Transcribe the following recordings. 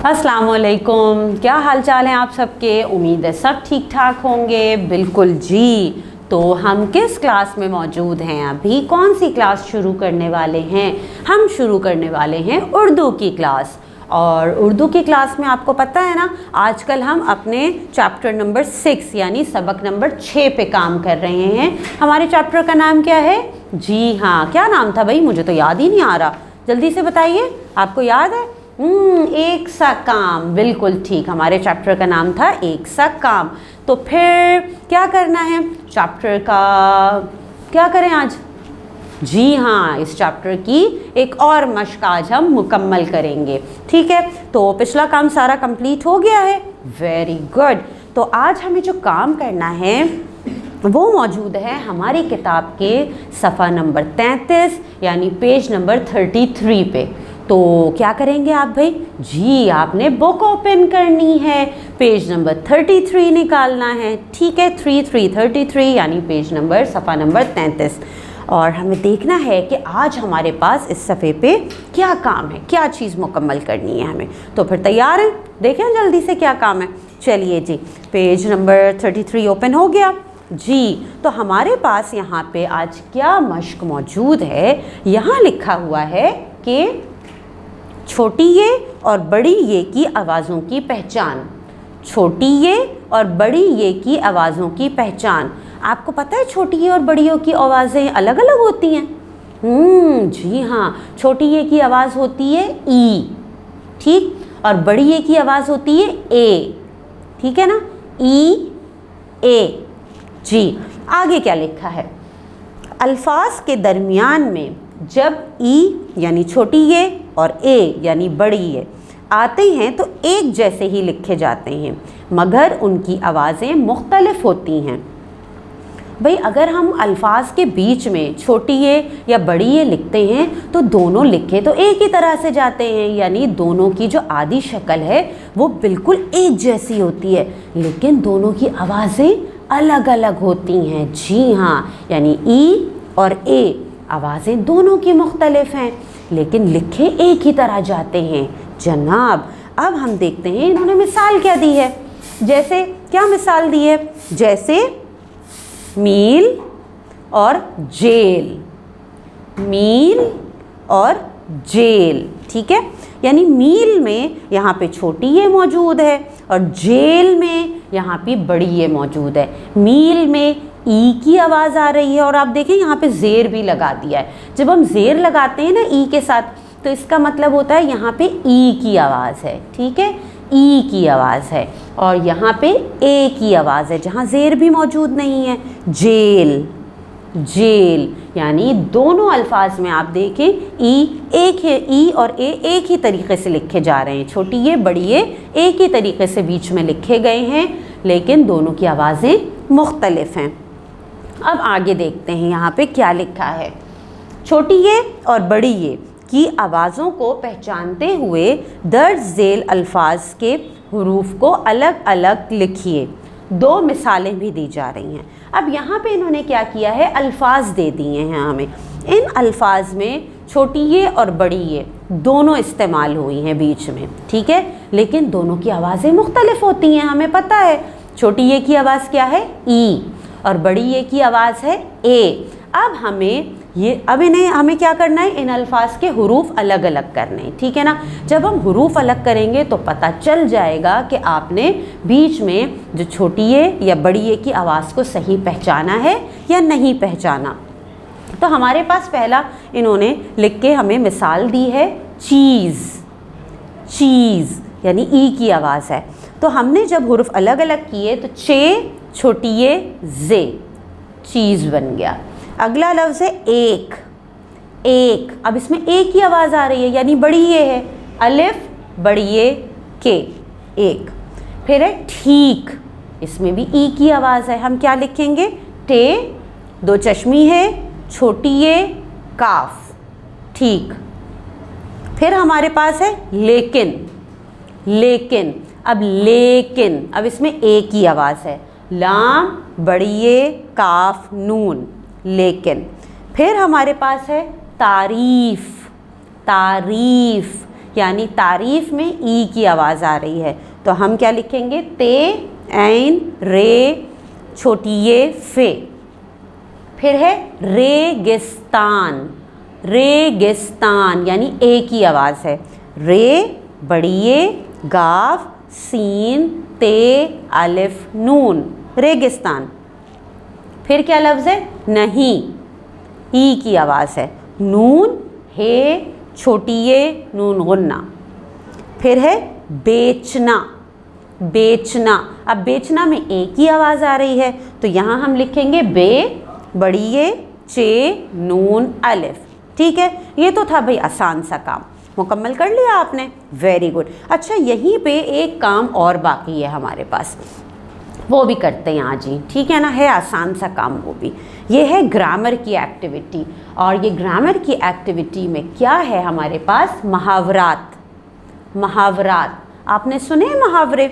अस्सलाम वालेकुम, क्या हाल चाल हैं आप सबके। उम्मीद है सब ठीक ठाक होंगे। बिल्कुल जी। तो हम किस क्लास में मौजूद हैं अभी, कौन सी क्लास शुरू करने वाले हैं? हम शुरू करने वाले हैं उर्दू की क्लास। और उर्दू की क्लास में आपको पता है ना, आजकल हम अपने चैप्टर नंबर 6 यानी सबक नंबर 6 पे काम कर रहे हैं। हमारे चैप्टर का नाम क्या है? जी हाँ, क्या नाम था भाई, मुझे तो याद ही नहीं आ रहा। जल्दी से बताइए, आपको याद है? एक सा काम, बिल्कुल ठीक, हमारे चैप्टर का नाम था एक सा काम। तो फिर क्या करना है चैप्टर का, क्या करें आज? जी हाँ, इस चैप्टर की एक और मश्क आज हम मुकम्मल करेंगे। ठीक है, तो पिछला काम सारा कंप्लीट हो गया है। Very good. तो आज हमें जो काम करना है वो मौजूद है हमारी किताब के सफ़ा नंबर 33 यानी पेज नंबर 33 पे। तो क्या करेंगे आप भाई? जी, आपने बुक ओपन करनी है, पेज नंबर 33 निकालना है। ठीक है, 33 यानी पेज नंबर सफ़ा नंबर 33। और हमें देखना है कि आज हमारे पास इस सफ़े पे क्या काम है, क्या चीज़ मुकम्मल करनी है हमें। तो फिर तैयार हैं? देखें जल्दी से क्या काम है। चलिए जी, पेज नंबर 33 ओपन हो गया जी। तो हमारे पास यहाँ पे आज क्या मश्क मौजूद है? यहाँ लिखा हुआ है कि छोटी ये और बड़ी ये की आवाज़ों की पहचान। छोटी ये और बड़ी ये की आवाज़ों की पहचान। आपको पता है छोटी ये और बड़ी ये की आवाज़ें अलग अलग होती हैं। जी हाँ, छोटी ये की आवाज़ होती है ई, ठीक, और बड़ी ये की आवाज़ होती है ए। ठीक है ना, ई ए। जी, आगे क्या लिखा है? अल्फाज के दरमियान में जब ई यानी छोटी ये और ए यानी बड़ी ये आते हैं तो एक जैसे ही लिखे जाते हैं, मगर उनकी आवाज़ें मुख्तलिफ होती हैं। भाई, अगर हम अल्फाज के बीच में छोटी ये या बड़ी ये लिखते हैं तो दोनों लिखे तो एक ही तरह से जाते हैं, यानी दोनों की जो आदि शक्ल है वो बिल्कुल एक जैसी होती है, लेकिन दोनों की आवाज़ें अलग अलग होती हैं। जी हाँ, यानी ई और ए आवाज़ें दोनों की मुख्तलिफ हैं, लेकिन लिखे एक ही तरह जाते हैं जनाब। अब हम देखते हैं इन्होंने मिसाल क्या दी है। जैसे क्या मिसाल दी है? जैसे मील और जेल, मील और जेल। ठीक है, यानी मील में यहाँ पे छोटी ये मौजूद है और जेल में यहाँ पे बड़ी ये मौजूद है। मील में ई की आवाज़ आ रही है और आप देखें यहाँ पे ज़ेर भी लगा दिया है। जब हम ज़ेर लगाते हैं ना ई के साथ, तो इसका मतलब होता है यहाँ पे ई की आवाज़ है। ठीक है, ई की आवाज़ है, और यहाँ पे ए की आवाज़ है जहाँ ज़ेर भी मौजूद नहीं है। जेल, जेल, यानी दोनों अल्फाज में आप देखें ई एक है, ई और ए एक ही तरीके से लिखे जा रहे हैं। छोटी ये बड़ी ये एक ही तरीके से बीच में लिखे गए हैं, लेकिन दोनों की आवाज़ें मुख्तलिफ हैं। अब आगे देखते हैं यहाँ पे क्या लिखा है। छोटी ये और बड़ी ये की आवाज़ों को पहचानते हुए दर्ज झेल अल्फाज के हुरूफ को अलग अलग लिखिए। दो मिसालें भी दी जा रही हैं। अब यहाँ पे इन्होंने क्या किया है, अल्फाज दे दिए हैं हमें। इन अल्फाज में छोटी ये और बड़ी ये दोनों इस्तेमाल हुई हैं बीच में। ठीक है, लेकिन दोनों की आवाज़ें मुख्तलिफ होती हैं, हमें पता है। छोटी ये की आवाज़ क्या है? ई, और बड़ी ये की आवाज़ है ए। अब इन्हें हमें क्या करना है? इन अल्फाज के हुरूफ अलग अलग करने हैं। ठीक है ना, जब हम हुरूफ अलग करेंगे तो पता चल जाएगा कि आपने बीच में जो छोटी ये या बड़ी ये की आवाज़ को सही पहचाना है या नहीं पहचाना। तो हमारे पास पहला इन्होंने लिख के हमें मिसाल दी है चीज़, चीज़ यानी ई की आवाज़ है। तो हमने जब हुरूफ अलग अलग किए तो चे, छोटी ये, जे, चीज़ बन गया। अगला लफ्ज़ है एक, एक। अब इसमें एक ही आवाज़ आ रही है, यानी बड़ी ये है, अलिफ बड़ी ये के, एक। फिर है ठीक, इसमें भी ई की आवाज़ है। हम क्या लिखेंगे? टे, दो चश्मी है, छोटी ये, काफ, ठीक। फिर हमारे पास है लेकिन, लेकिन। अब लेकिन, अब इसमें ए की आवाज़ है, लाम बड़ी ये, काफ, नून, लेकिन। फिर हमारे पास है तारीफ़, तारीफ़, यानी तारीफ में ई की आवाज़ आ रही है, तो हम क्या लिखेंगे, ते ऐन रे छोटी ये फे। फिर है रेगिस्तान, रेगिस्तान यानी ए की आवाज़ है, रे बड़ी ये गाफ सीन ते अलिफ नून, रेगिस्तान। फिर क्या लफ्ज़ है, नहीं, ई की आवाज़ है, नून हे छोटी ये नून गुन्ना। फिर है बेचना, बेचना, अब बेचना में ए की आवाज़ आ रही है, तो यहाँ हम लिखेंगे बे बड़ी ये चे नून अलिफ। ठीक है, ये तो था भाई आसान सा काम, मुकम्मल कर लिया आपने, वेरी गुड। अच्छा, यहीं पे एक काम और बाकी है हमारे पास, वो भी करते हैं आज ही, ठीक है ना, है आसान सा काम वो भी। ये है ग्रामर की एक्टिविटी, और ये ग्रामर की एक्टिविटी में क्या है हमारे पास, मुहावरात। मुहावरात आपने सुने मुहावरे,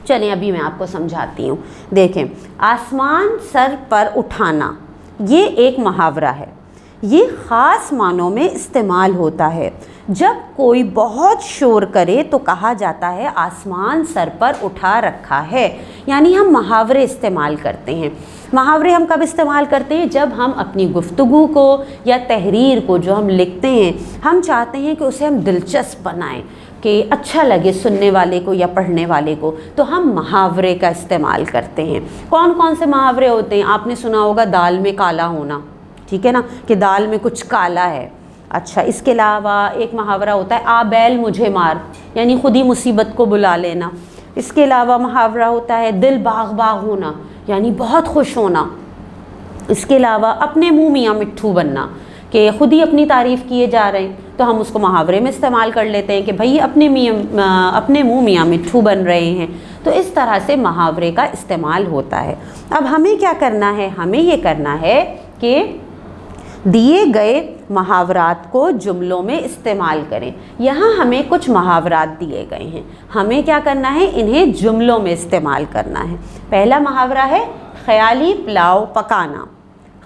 चलें अभी मैं आपको समझाती हूँ। देखें, आसमान सर पर उठाना, ये एक मुहावरा है। ये ख़ास मानों में इस्तेमाल होता है। जब कोई बहुत शोर करे तो कहा जाता है आसमान सर पर उठा रखा है, यानी हम मुहावरे इस्तेमाल करते हैं। मुहावरे हम कब इस्तेमाल करते हैं, जब हम अपनी गुफ्तगू को या तहरीर को जो हम लिखते हैं, हम चाहते हैं कि उसे हम दिलचस्प बनाएं, कि अच्छा लगे सुनने वाले को या पढ़ने वाले को, तो हम मुहावरे का इस्तेमाल करते हैं। कौन कौन से मुहावरे होते हैं, आपने सुना होगा दाल में काला होना, ठीक है ना, कि दाल में कुछ काला है। अच्छा, इसके अलावा एक मुहावरा होता है आ बैल मुझे मार, यानी खुद ही मुसीबत को बुला लेना। इसके अलावा मुहावरा होता है दिल बाग बाग होना, यानी बहुत खुश होना। इसके अलावा अपने मुँह मियाँ मिट्ठू बनना, कि खुद ही अपनी तारीफ़ किए जा रहे हैं तो हम उसको मुहावरे में इस्तेमाल कर लेते हैं कि भाई अपने मुँह मियाँ मिट्ठू बन रहे हैं। तो इस तरह से मुहावरे का इस्तेमाल होता है। अब हमें क्या करना है, हमें ये करना है कि दिए गए मुहावरात को जुमलों में इस्तेमाल करें। यहाँ हमें कुछ मुहावरात दिए गए हैं, हमें क्या करना है, इन्हें जुमलों में इस्तेमाल करना है। पहला मुहावरा है ख़याली पुलाव पकाना।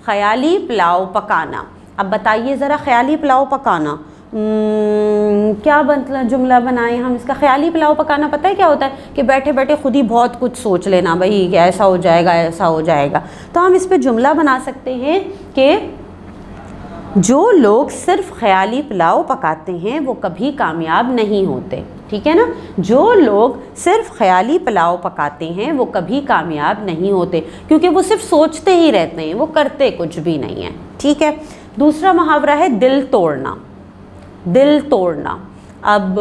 ख़याली पुलाव पकाना, अब बताइए ज़रा, ख़याली पुलाव पकाना क्या मतलब जुमला बनाएं हम इसका। ख़याली पुलाव पकाना पता है क्या होता है, कि बैठे बैठे खुद ही बहुत कुछ सोच लेना, भाई ऐसा हो जाएगा ऐसा हो जाएगा। तो हम इस पे जुमला बना सकते हैं कि जो लोग सिर्फ ख़याली पुलाव पकाते हैं वो कभी कामयाब नहीं होते। ठीक है ना, जो लोग सिर्फ ख़याली पुलाव पकाते हैं वो कभी कामयाब नहीं होते, क्योंकि वो सिर्फ सोचते ही रहते हैं, वो करते कुछ भी नहीं है। ठीक है, दूसरा मुहावरा है दिल तोड़ना। दिल तोड़ना, अब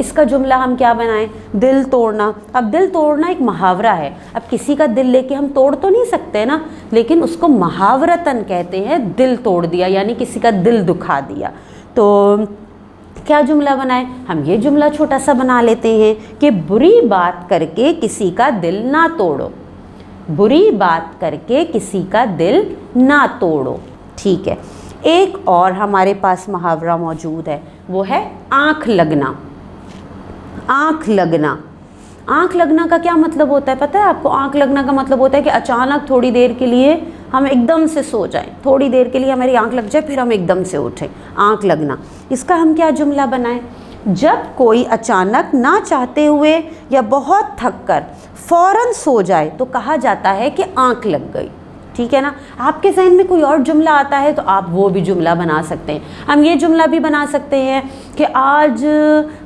इसका जुमला हम क्या बनाएं, दिल तोड़ना। अब दिल तोड़ना एक मुहावरा है। अब किसी का दिल लेके हम तोड़ तो नहीं सकते ना, लेकिन उसको मुहावरतन कहते हैं दिल तोड़ दिया, यानी किसी का दिल दुखा दिया। तो क्या जुमला बनाएं, हम ये जुमला छोटा सा बना लेते हैं कि बुरी बात करके किसी का दिल ना तोड़ो। बुरी बात करके किसी का दिल ना तोड़ो। ठीक है, एक और हमारे पास मुहावरा मौजूद है, वो है आँख लगना। आँख लगना, आँख लगना का क्या मतलब होता है पता है आपको? आँख लगना का मतलब होता है कि अचानक थोड़ी देर के लिए हम एकदम से सो जाएं, थोड़ी देर के लिए हमारी आँख लग जाए फिर हम एकदम से उठें, आँख लगना। इसका हम क्या जुमला बनाएं? जब कोई अचानक ना चाहते हुए या बहुत थक कर फ़ौरन सो जाए तो कहा जाता है कि आँख लग गई। ठीक है ना, आपके ज़हन में कोई और जुमला आता है तो आप वो भी जुमला बना सकते हैं। हम ये जुमला भी बना सकते हैं कि आज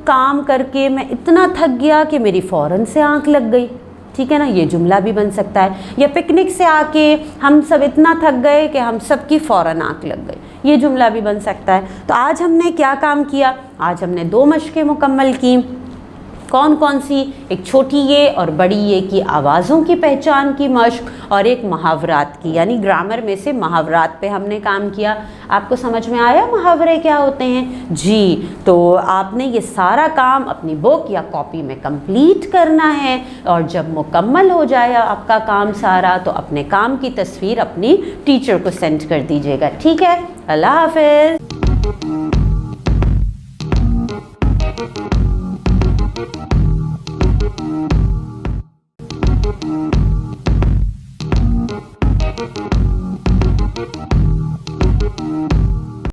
काम करके मैं इतना थक गया कि मेरी फ़ौरन से आँख लग गई। ठीक है ना, ये जुमला भी बन सकता है। या पिकनिक से आके हम सब इतना थक गए कि हम सब की फ़ौरन आँख लग गई, ये जुमला भी बन सकता है। तो आज हमने क्या काम किया? आज हमने 2 मशक़ें मुकम्मल की। कौन कौन सी? एक छोटी ये और बड़ी ये की आवाज़ों की पहचान की मशक और एक मुहावरात की, यानी ग्रामर में से मुहावरात पे हमने काम किया। आपको समझ में आया मुहावरे क्या होते हैं? जी, तो आपने ये सारा काम अपनी बुक या कॉपी में कंप्लीट करना है और जब मुकम्मल हो जाए आपका काम सारा तो अपने काम की तस्वीर अपनी टीचर को सेंड कर दीजिएगा। ठीक है, अल्लाह हाफ़िज़। Thank you.